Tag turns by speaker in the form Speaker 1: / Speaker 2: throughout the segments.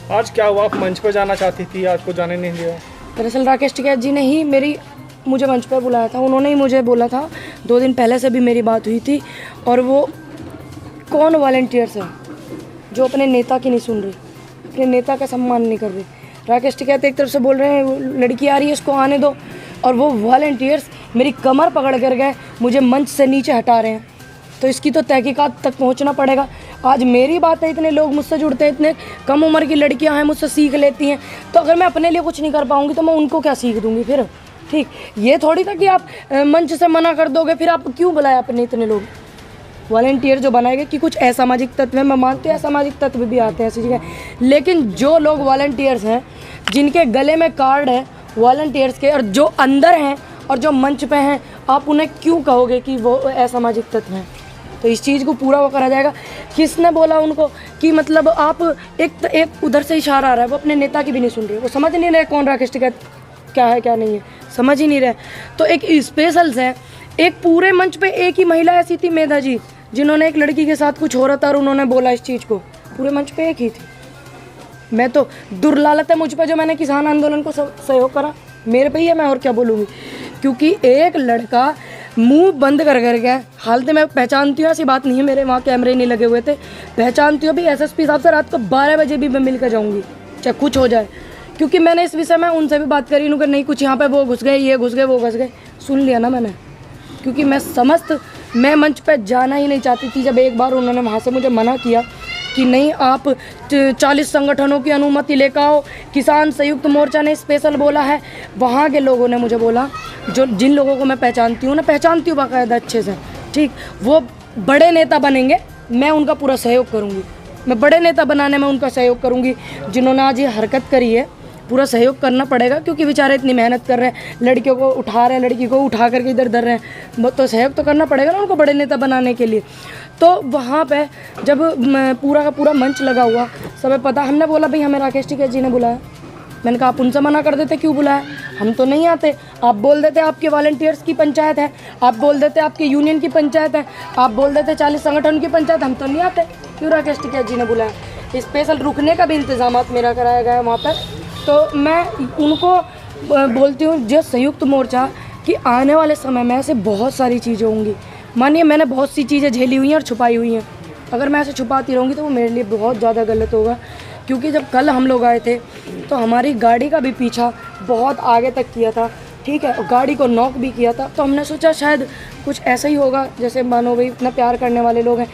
Speaker 1: आज क्या हुआ, आप मंच पर जाना चाहती थी, आपको जाने नहीं दिया?
Speaker 2: दरअसल राकेश टिकैत जी ने ही मुझे मंच पर बुलाया था। उन्होंने ही मुझे बोला था, 2 दिन पहले से भी मेरी बात हुई थी। और वो कौन वॉलंटियर्स हैं जो अपने नेता की नहीं सुन रही, अपने नेता का सम्मान नहीं कर रही। राकेश टिकैत एक तरफ से बोल रहे हैं लड़की आ रही है इसको आने दो, और वो वॉलंटियर्स मेरी कमर पकड़ कर गए, मुझे मंच से नीचे हटा रहे हैं। तो इसकी तो तहकीकात तक पहुंचना पड़ेगा। आज मेरी बात है, इतने लोग मुझसे जुड़ते हैं, इतने कम उम्र की लड़कियां हैं मुझसे सीख लेती हैं, तो अगर मैं अपने लिए कुछ नहीं कर पाऊंगी तो मैं उनको क्या सीख दूंगी फिर? ठीक, ये थोड़ी था कि आप मंच से मना कर दोगे, फिर आप क्यों बुलाया अपने इतने लोग वॉलंटियर जो बनाए गए? कि कुछ असामाजिक तत्व हैं, मैं मानती हूँ असामाजिक तत्व भी आते हैं ऐसी जगह, लेकिन जो लोग वॉलंटियर्स हैं, जिनके गले में कार्ड है वॉलंटियर्स के, और जो अंदर हैं और जो मंच पे हैं, आप उन्हें क्यों कहोगे कि वो असामाजिक तत्व हैं? तो इस चीज़ को पूरा वो करा जाएगा। किसने बोला उनको कि मतलब आप एक उधर से इशारा आ रहा है, वो अपने नेता की भी नहीं सुन रहे, वो समझ नहीं रहे कौन राकेश टिकैत क्या है क्या नहीं है, समझ ही नहीं रहे। तो एक स्पेशल्स है, एक पूरे मंच पे एक ही महिला ऐसी थी, मेधा जी, जिन्होंने एक लड़की के साथ कुछ हो रहा था और उन्होंने बोला इस चीज़ को, पूरे मंच पे एक ही थी। मैं तो दुर्लालत है मुझ पर जो मैंने किसान आंदोलन को सहयोग करा, मेरे पे ही है, मैं और क्या बोलूँगी। क्योंकि एक लड़का मुंह बंद कर गया, हालत मैं पहचानती हूँ, ऐसी बात नहीं है, मेरे वहाँ कैमरे नहीं लगे हुए थे, पहचानती हूँ। अभी एसएसपी साहब से रात को 12 बजे भी मैं मिल कर जाऊँगी, चाहे कुछ हो जाए, क्योंकि मैंने इस विषय में उनसे भी बात करी, उनका नहीं कुछ यहाँ पे वो घुस गए, ये घुस गए, वो घुस गए, सुन लिया ना मैंने। क्योंकि मैं मंच पे जाना ही नहीं चाहती थी। जब एक बार उन्होंने वहाँ से मुझे मना किया कि नहीं आप 40 संगठनों की अनुमति लेकर आओ, किसान संयुक्त मोर्चा ने स्पेशल बोला है, वहाँ के लोगों ने मुझे बोला, जो जिन लोगों को मैं पहचानती हूँ बाकायदा अच्छे से, ठीक, वो बड़े नेता बनेंगे, मैं उनका पूरा सहयोग करूँगी, मैं बड़े नेता बनाने में उनका सहयोग करूँगी। जिन्होंने आज ये हरकत करी है, पूरा सहयोग करना पड़ेगा, क्योंकि बेचारे इतनी मेहनत कर रहे हैं, लड़कियों को उठा रहे हैं, लड़की को उठा करके इधर धर रहे हैं, तो सहयोग तो करना पड़ेगा ना उनको बड़े नेता बनाने के लिए। तो वहाँ पे जब पूरा का पूरा मंच लगा हुआ, सबे पता, हमने बोला भाई हमें राकेश टिकैत जी ने बुलाया। मैंने कहा आप उनसे मना कर देते, क्यों बुलाया, हम तो नहीं आते। आप बोल देते आपके वॉलंटियर्स की पंचायत है, आप बोल देते आपके यूनियन की पंचायत है, आप बोल देते 40 संगठन की पंचायत, हम तो नहीं आते, क्यों राकेश टिकैत जी ने बुलाया? स्पेशल रुकने का भी इंतजाम मेरा कराया गया है वहाँ पर। तो मैं उनको बोलती हूँ, जो संयुक्त मोर्चा कि आने वाले समय में ऐसे बहुत सारी चीज़ें होंगी। मानिए मैंने बहुत सी चीज़ें झेली हुई हैं और छुपाई हुई हैं, अगर मैं ऐसे छुपाती रहूँगी तो वो मेरे लिए बहुत ज़्यादा गलत होगा। क्योंकि जब कल हम लोग आए थे तो हमारी गाड़ी का भी पीछा बहुत आगे तक किया था, ठीक है, और गाड़ी को नॉक भी किया था। तो हमने सोचा शायद कुछ ऐसा ही होगा, जैसे मानो भाई इतना प्यार करने वाले लोग हैं।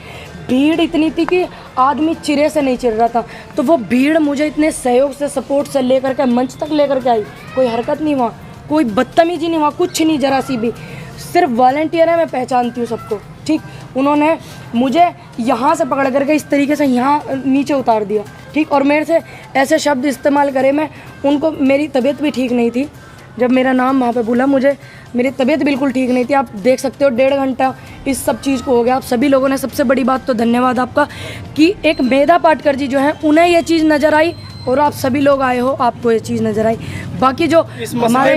Speaker 2: भीड़ इतनी थी कि आदमी चिरे से नहीं चिर रहा था। तो वो भीड़ मुझे इतने सहयोग से, सपोर्ट से लेकर के मंच तक लेकर के आई। कोई हरकत नहीं हुआ, कोई बदतमीजी नहीं हुआ, कुछ नहीं, जरा सी भी। सिर्फ वॉलंटियर है, मैं पहचानती हूँ सबको, ठीक। उन्होंने मुझे यहाँ से पकड़ करके इस तरीके से यहाँ नीचे उतार दिया, ठीक, और मेरे से ऐसे शब्द इस्तेमाल करे। मैं उनको, मेरी तबीयत भी ठीक नहीं थी, जब मेरा नाम वहाँ पे बोला, मुझे मेरी तबीयत बिल्कुल ठीक नहीं थी। आप देख सकते हो 1.5 घंटा इस सब चीज़ को हो गया। आप सभी लोगों ने, सबसे बड़ी बात तो धन्यवाद आपका कि एक मेधा पाटकर जी जो है उन्हें ये चीज़ नज़र आई, और आप सभी लोग आए हो, आपको ये चीज़ नज़र आई। बाकी जो हमारे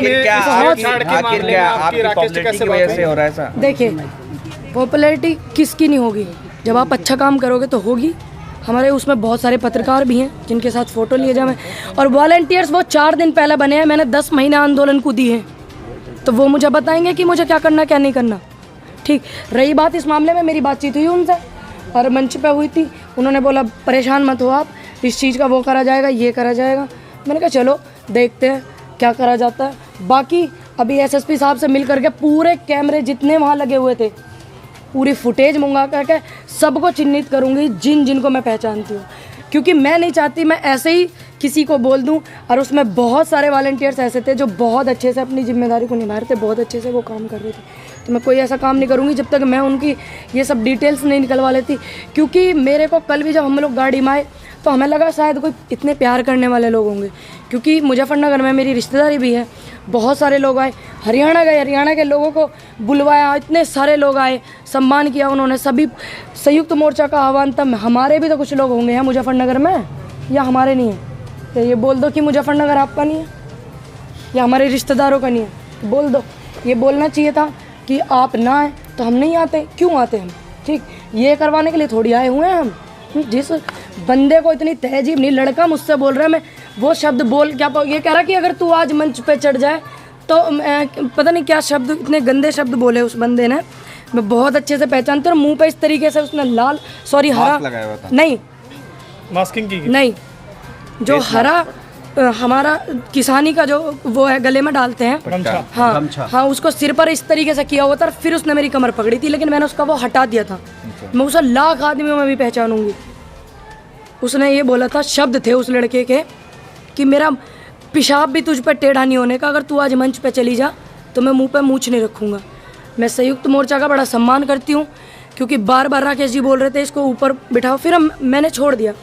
Speaker 2: देखिए, पॉपुलैरिटी किसकी नहीं होगी, जब आप अच्छा काम करोगे तो होगी। हमारे उसमें बहुत सारे पत्रकार भी हैं जिनके साथ फ़ोटो लिए जाए, और वॉलंटियर्स वो 4 दिन पहले बने हैं, मैंने 10 महीने आंदोलन को दी है, तो वो मुझे बताएंगे कि मुझे क्या करना क्या नहीं करना, ठीक। रही बात, इस मामले में मेरी बातचीत हुई उनसे और मंच पे हुई थी, उन्होंने बोला परेशान मत हो आप, इस चीज़ का वो करा जाएगा, ये करा जाएगा। मैंने कहा चलो देखते हैं क्या करा जाता है। बाकी अभी एसएसपी साहब से मिल करके पूरे कैमरे जितने वहाँ लगे हुए थे, पूरी फुटेज मंगा करके सबको चिन्हित करूँगी, जिन जिनको मैं पहचानती हूँ, क्योंकि मैं नहीं चाहती मैं ऐसे ही किसी को बोल दूं। और उसमें बहुत सारे वॉलंटियर्स ऐसे थे जो बहुत अच्छे से अपनी जिम्मेदारी को निभा रहे थे, बहुत अच्छे से वो काम कर रहे थे। तो मैं कोई ऐसा काम नहीं करूँगी जब तक मैं उनकी ये सब डिटेल्स नहीं निकलवा लेती। क्योंकि मेरे को कल भी जब हम लोग गाड़ी में आए तो हमें लगा शायद कोई इतने प्यार करने वाले लोग होंगे, क्योंकि मुजफ्फरनगर में मेरी रिश्तेदारी भी है, बहुत सारे लोग आए। हरियाणा गए, हरियाणा के लोगों को बुलवाया, इतने सारे लोग आए, सम्मान किया उन्होंने, सभी संयुक्त मोर्चा का आह्वान। तब हमारे भी तो कुछ लोग होंगे यहाँ मुजफ्फरनगर में, या हमारे नहीं है? तो ये बोल दो कि मुजफ्फरनगर आपका नहीं है या हमारे रिश्तेदारों का नहीं है, बोल दो। ये बोलना चाहिए था कि आप ना आए तो हम नहीं आते, क्यों आते हम, ठीक। ये करवाने के लिए थोड़ी आए हुए हैं हम, जिस बंदे को इतनी तहजीब नहीं, लड़का मुझसे बोल रहा है, मैं वो शब्द बोल क्या ये कह रहा कि अगर तू आज मंच पे चढ़ जाए तो पता नहीं क्या शब्द, इतने गंदे शब्द बोले उस बंदे ने, मैं बहुत अच्छे से पहचानती हूँ। मुंह पे इस तरीके से उसने लाल हरा
Speaker 3: लगाया हुआ था।
Speaker 2: नहीं,
Speaker 1: मास्किंग की
Speaker 2: नहीं, जो हरा हमारा किसानी का जो वो है गले में डालते हैं,
Speaker 1: गमछा।
Speaker 2: हाँ हाँ, उसको सिर पर इस तरीके से किया हुआ था। फिर उसने मेरी कमर पकड़ी थी, लेकिन मैंने उसका वो हटा दिया था। मैं उसे लाख आदमियों में भी पहचानूंगी। उसने ये बोला था, शब्द थे उस लड़के के कि मेरा पेशाब भी तुझ पर टेढ़ा नहीं होने का, अगर तू आज मंच पे चली जा तो मैं मुंह पे मूंछ नहीं रखूँगा। मैं संयुक्त मोर्चा का बड़ा सम्मान करती हूँ, क्योंकि बार बार राकेश जी बोल रहे थे इसको ऊपर बिठाओ, फिर मैंने छोड़ दिया।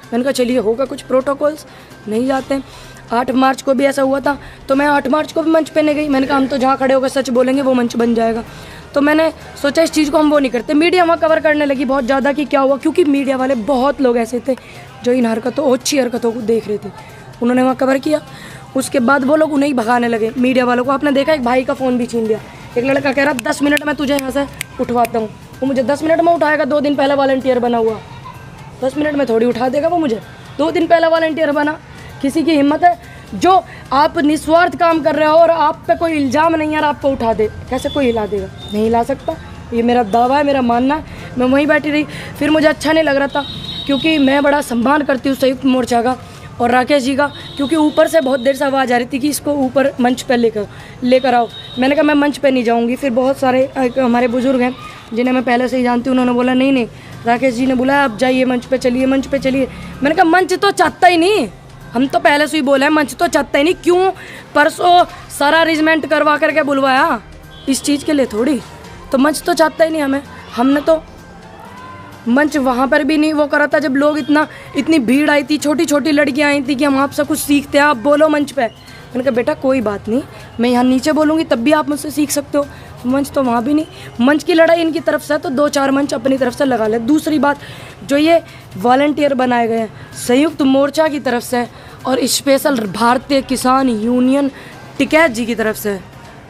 Speaker 2: मैंने कहा चलिए होगा कुछ प्रोटोकॉल्स, नहीं जाते। 8 मार्च को भी ऐसा हुआ था, तो मैं 8 मार्च को भी मंच पे नहीं गई। मैंने कहा हम तो जहाँ खड़े होकर सच बोलेंगे वो मंच बन जाएगा। तो मैंने सोचा इस चीज़ को हम वो नहीं करते। मीडिया वहाँ कवर करने लगी बहुत ज़्यादा कि क्या हुआ, क्योंकि मीडिया वाले बहुत लोग ऐसे थे जो इन हरकतों, अच्छी हरकतों को देख रहे थे। उन्होंने वहाँ कवर किया, उसके बाद वो लोग उन्हें ही भगाने लगे मीडिया वालों को। आपने देखा एक भाई का फ़ोन भी छीन लिया। एक लड़का कह रहा 10 मिनट में तुझे यहाँ से उठवाता हूँ। वो मुझे 10 मिनट में उठाएगा? 2 दिन पहले वॉलंटियर बना हुआ, 10 मिनट में थोड़ी उठा देगा वो मुझे। 2 दिन पहले वॉलंटियर बना। किसी की हिम्मत है जो आप निस्वार्थ काम कर रहे हो और आप पे कोई इल्ज़ाम नहीं है और आपको उठा दे? कैसे कोई हिला देगा? नहीं हिला सकता। ये मेरा दावा है, मेरा मानना है। मैं वहीं बैठी रही। फिर मुझे अच्छा नहीं लग रहा था, क्योंकि मैं बड़ा सम्मान करती हूँ संयुक्त मोर्चा का और राकेश जी का, क्योंकि ऊपर से बहुत देर से आवाज़ आ रही थी कि इसको ऊपर मंच पे लेकर आओ। मैंने कहा मैं मंच पे नहीं जाऊँगी। फिर बहुत सारे हमारे बुजुर्ग हैं जिन्हें मैं पहले से ही जानती हूँ, उन्होंने बोला नहीं नहीं, राकेश जी ने बोला आप जाइए मंच पे चलिए, मंच पे चलिए। मैंने कहा मंच तो चाहता ही नहीं, हम तो पहले से ही बोले हैं मंच तो चाहता ही नहीं। क्यों परसों सारा अरेंजमेंट करवा करके बुलवाया? इस चीज़ के लिए थोड़ी। तो मंच तो चाहता ही नहीं हमें। हमने तो मंच वहाँ पर भी नहीं वो करा था जब लोग इतनी भीड़ आई थी, छोटी छोटी लड़कियाँ आई थी कि हम आपसे कुछ सीखते हैं, आप बोलो मंच पे। मैंने कहा बेटा कोई बात नहीं, मैं यहाँ नीचे बोलूँगी तब भी आप मुझसे सीख सकते हो। मंच तो वहाँ भी नहीं। मंच की लड़ाई इनकी तरफ से है तो 2-4 मंच अपनी तरफ से लगा ले। दूसरी बात, जो ये वॉलंटियर बनाए गए हैं संयुक्त मोर्चा की तरफ से और स्पेशल भारतीय किसान यूनियन टिकैत जी की तरफ से,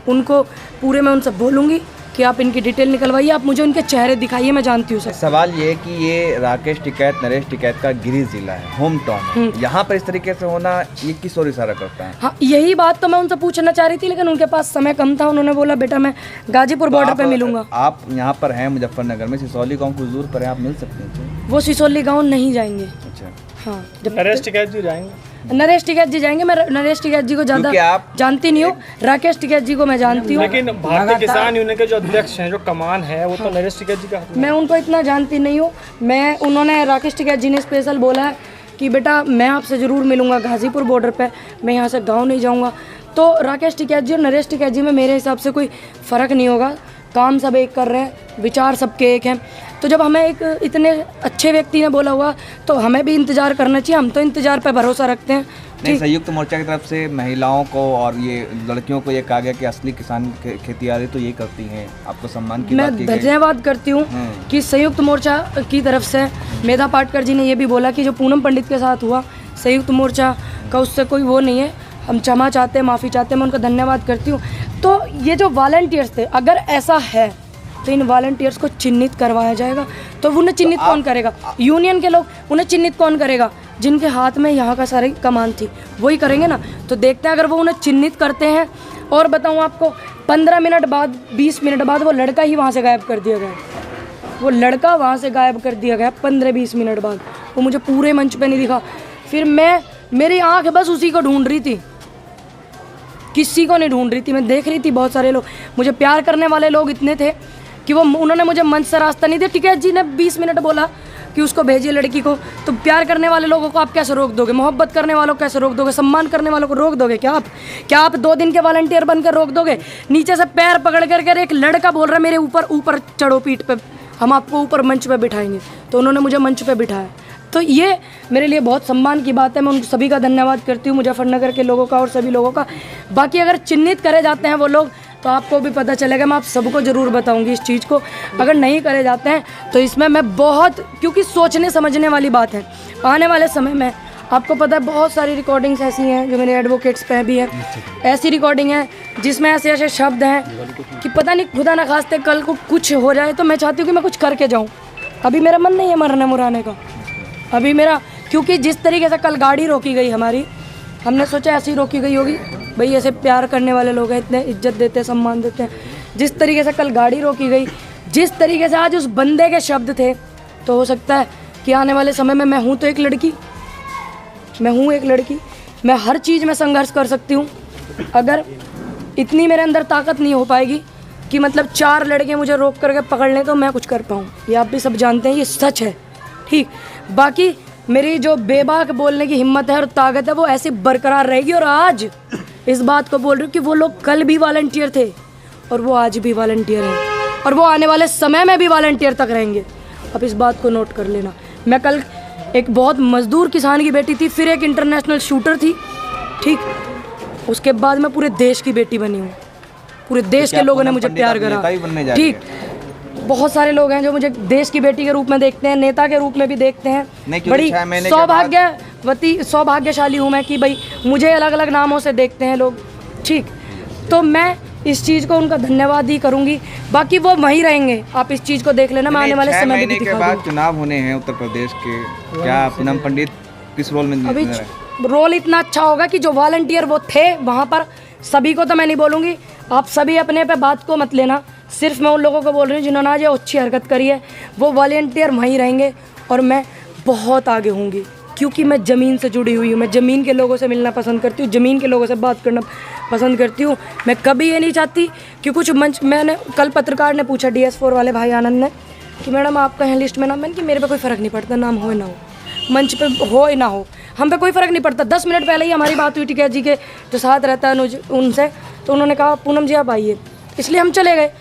Speaker 2: उनको पूरे मैं उनसे बोलूँगी कि आप इनकी डिटेल निकलवाइए, आप मुझे उनके चेहरे दिखाइए, मैं जानती हूँ सर।
Speaker 3: सवाल ये है कि ये राकेश टिकैत, नरेश टिकैत का गिरिडीह जिला है, होम टाउन है, यहाँ पर इस तरीके से होना ये किस ओर इशारा करता है?
Speaker 2: हाँ, यही बात तो मैं उनसे पूछना चाह रही थी, लेकिन उनके पास समय कम था। उन्होंने बोला बेटा मैं गाजीपुर बॉर्डर पे मिलूंगा।
Speaker 3: आप यहाँ पर हैं मुजफ्फरनगर में, सिसौली गाँव कुछ दूर पर है, आप मिल सकते हैं।
Speaker 2: वो सिसौली गाँव नहीं जाएंगे।
Speaker 3: अच्छा
Speaker 2: हाँ, जब
Speaker 1: नरेश टिकैत जी जाएंगे,
Speaker 2: नरेश टिकैत जी जाएंगे। मैं नरेश टिकैत जी को ज़्यादा जानती नहीं हूँ, राकेश टिकैत जी को मैं जानती हूँ।
Speaker 1: लेकिन भारतीय किसान यूनियन के जो अध्यक्ष हैं, जो कमान है, वो तो नरेश टिकैत जी का हाथ में।
Speaker 2: मैं उनको इतना जानती नहीं हूँ। उन्होंने राकेश टिकैत जी ने स्पेशल बोला है कि बेटा मैं आपसे ज़रूर मिलूँगा गाजीपुर बॉर्डर पे, मैं यहाँ से गाँव नहीं जाऊँगा। तो राकेश टिकैत जी और नरेश टिकैत जी में मेरे हिसाब से कोई फ़र्क नहीं होगा। काम सब एक कर रहे हैं, विचार सबके एक हैं। तो जब हमें एक इतने अच्छे व्यक्ति ने बोला हुआ तो हमें भी इंतज़ार करना चाहिए। हम तो इंतज़ार पे भरोसा रखते हैं।
Speaker 3: नहीं, संयुक्त मोर्चा की तरफ से महिलाओं को और ये लड़कियों को ये कहा गया कि असली किसान खेती आ रही तो ये करती हैं, आपको सम्मान की बात की
Speaker 2: मैं
Speaker 3: गई।
Speaker 2: धन्यवाद करती हूँ कि संयुक्त मोर्चा की तरफ से मेधा पाटकर जी ने ये भी बोला कि जो पूनम पंडित के साथ हुआ संयुक्त मोर्चा का, उससे कोई वो नहीं है, हम क्षमा चाहते हैं, माफ़ी चाहते हैं। मैं उनका धन्यवाद करती हूँ। तो ये जो वॉलंटियर्स थे, अगर ऐसा है तो इन वॉलंटियर्स को चिन्हित करवाया जाएगा। तो उन्हें चिन्हित कौन करेगा? यूनियन के लोग। उन्हें चिन्हित कौन करेगा? जिनके हाथ में यहाँ का सारी कमान थी वही करेंगे ना। तो देखते हैं अगर वो उन्हें चिन्हित करते हैं। और बताऊँ आपको, 15 मिनट बाद 20 मिनट बाद वो लड़का ही वहाँ से गायब कर दिया गया। वो लड़का वहाँ से गायब कर दिया गया 15-20 मिनट बाद। वो मुझे पूरे मंच पे नहीं दिखा। फिर मेरी आँख बस उसी को ढूंढ रही थी, किसी को नहीं ढूंढ रही थी। मैं देख रही थी बहुत सारे लोग, मुझे प्यार करने वाले लोग इतने थे कि उन्होंने मुझे मंच से रास्ता नहीं दिया। टिकैत जी ने 20 मिनट बोला कि उसको भेजिए लड़की को। तो प्यार करने वाले लोगों को आप कैसे रोक दोगे? मोहब्बत करने वालों को कैसे रोक दोगे? सम्मान करने वालों को रोक दोगे क्या आप 2 दिन के वॉलंटियर बनकर रोक दोगे? नीचे से पैर पकड़ कर एक लड़का बोल रहा है मेरे ऊपर चढ़ो पीठ पे, हम आपको ऊपर मंच पे बिठाएंगे। तो उन्होंने मुझे मंच पे बिठाया। तो ये मेरे लिए बहुत सम्मान की बात है। मैं उन सभी का धन्यवाद करती हूँ, मुजफ्फरनगर के लोगों का और सभी लोगों का। बाकी अगर चिन्हित करे जाते हैं वो लोग तो आपको भी पता चलेगा। मैं आप सबको ज़रूर बताऊंगी इस चीज़ को। अगर नहीं करे जाते हैं तो इसमें मैं बहुत, क्योंकि सोचने समझने वाली बात है। आने वाले समय में आपको पता है बहुत सारी रिकॉर्डिंग्स ऐसी हैं जो मेरे एडवोकेट्स पे भी है। ऐसी रिकॉर्डिंग है जिसमें ऐसे ऐसे शब्द हैं कि पता नहीं खुदा ना खास्ते कल को कुछ हो जाए तो मैं चाहती हूँ कि मैं कुछ करके जाऊँ। अभी मेरा मन नहीं है मरने मुराने का। अभी मेरा, क्योंकि जिस तरीके से कल गाड़ी रोकी गई हमारी, हमने सोचा ऐसी रोकी गई होगी, भाई ऐसे प्यार करने वाले लोग हैं, इतने इज्जत देते हैं, सम्मान देते हैं। जिस तरीके से कल गाड़ी रोकी गई, जिस तरीके से आज उस बंदे के शब्द थे, तो हो सकता है कि आने वाले समय में मैं हूँ तो एक लड़की, मैं हर चीज़ में संघर्ष कर सकती हूँ। अगर इतनी मेरे अंदर ताकत नहीं हो पाएगी कि मतलब 4 लड़के मुझे रोक करके पकड़ लें तो मैं कुछ कर पाऊँ, ये आप भी सब जानते हैं, ये सच है, ठीक। बाकी मेरी जो बेबाक बोलने की हिम्मत है और ताकत है वो ऐसे बरकरार रहेगी। और आज इस बात को बोल रही हूँ कि वो लोग कल भी वॉलंटियर थे और वो आज भी वॉलंटियर हैं और वो आने वाले समय में भी वॉलंटियर तक रहेंगे। अब इस बात को नोट कर लेना। मैं कल एक बहुत मजदूर किसान की बेटी थी, फिर एक इंटरनेशनल शूटर थी, ठीक। उसके बाद मैं पूरे देश की बेटी बनी हूँ, पूरे देश के लोगों ने मुझे प्यार करा, ठीक। बहुत सारे लोग हैं जो मुझे देश की बेटी के रूप में देखते हैं, नेता के रूप में भी देखते हैं। बड़ी सौभाग्यशाली हूँ मैं कि भाई मुझे अलग अलग नामों से देखते हैं लोग, ठीक। तो मैं इस चीज़ को उनका धन्यवाद ही करूँगी। बाकी वो वहीं रहेंगे, आप इस चीज़ को देख लेना। मैं आने वाले समय में भी दिखा दूँगी।
Speaker 3: चुनाव होने हैं उत्तर प्रदेश के, क्या पूनम पंडित किस रोल में
Speaker 2: अभी रोल इतना अच्छा होगा कि जो वॉलंटियर वो थे वहाँ पर, सभी को तो मैं नहीं बोलूँगी, आप सभी अपने पे बात को मत लेना, सिर्फ मैं उन लोगों को बोल रही हूँ जिन्होंने आज ये अच्छी हरकत करी है, वो वॉलंटियर वहीं रहेंगे और मैं बहुत आगे होंगी, क्योंकि मैं ज़मीन से जुड़ी हुई हूँ। मैं ज़मीन के लोगों से मिलना पसंद करती हूँ, ज़मीन के लोगों से बात करना पसंद करती हूँ। मैं कभी ये नहीं चाहती कि कुछ मंच, मैंने कल पत्रकार ने पूछा DS4 वाले भाई आनंद ने कि मैडम आपका है लिस्ट में नाम, मैंने कि मेरे पे कोई फ़र्क नहीं पड़ता, नाम हो ना हो, मंच पे हो या ना हो, हम पे कोई फ़र्क नहीं पड़ता। 10 मिनट पहले ही हमारी बात हुई टिकैत जी के जो साथ रहता है उनसे, तो उन्होंने कहा पूनम जी आप आइए, इसलिए हम चले गए।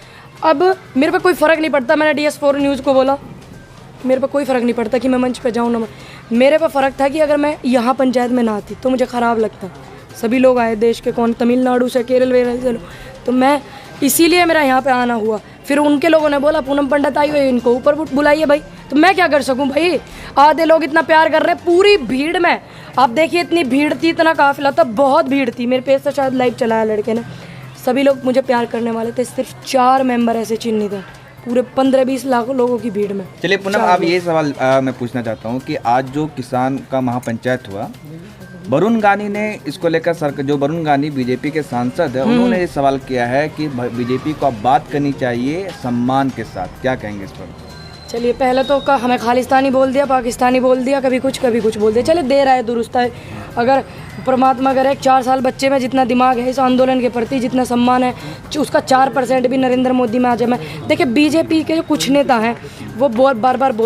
Speaker 2: अब मेरे पे कोई फ़र्क नहीं पड़ता, मैंने DS4 न्यूज़ को बोला मेरे पे कोई फ़र्क नहीं पड़ता कि मैं मंच पे जाऊँ ना, मेरे पे फ़र्क था कि अगर मैं यहाँ पंचायत में ना आती तो मुझे ख़राब लगता। सभी लोग आए देश के, कौन तमिलनाडु से, केरल वेरल से, तो मैं इसीलिए मेरा यहाँ पे आना हुआ। फिर उनके लोगों ने बोला पूनम पंडित आई हुई, इनको ऊपर बुलाइए भाई, तो मैं क्या कर सकूँ भाई, आधे लोग इतना प्यार कर रहे हैं पूरी भीड़ में। आप देखिए इतनी भीड़ थी, इतना काफिला था, बहुत भीड़ थी, मेरे पेज से शायद लाइव चलाया लड़के ने, सभी लोग मुझे प्यार करने वाले थे, सिर्फ 4 मेंबर ऐसे चिन्हित थे पूरे 15-20 लाख लोगों की भीड़ में।
Speaker 3: चलिए पूनम, अब ये सवाल मैं पूछना चाहता हूँ कि आज जो किसान का महापंचायत हुआ, वरुण गांधी ने इसको लेकर जो वरुण गांधी बीजेपी के सांसद है, उन्होंने ये सवाल किया है कि बीजेपी को अब बात करनी चाहिए सम्मान के साथ, क्या कहेंगे इस पर?
Speaker 2: चलिए पहले तो हमें खालिस्तानी बोल दिया, पाकिस्तानी बोल दिया, कभी कुछ बोल दिया, चलिए दे रहा है, दुरुस्त है। अगर परमात्मा करे 4 साल बच्चे में जितना दिमाग है इस आंदोलन के प्रति, जितना सम्मान है, उसका 4% भी नरेंद्र मोदी में आ जाए। मैं देखिए बीजेपी के जो कुछ नेता हैं वो बार बार बोल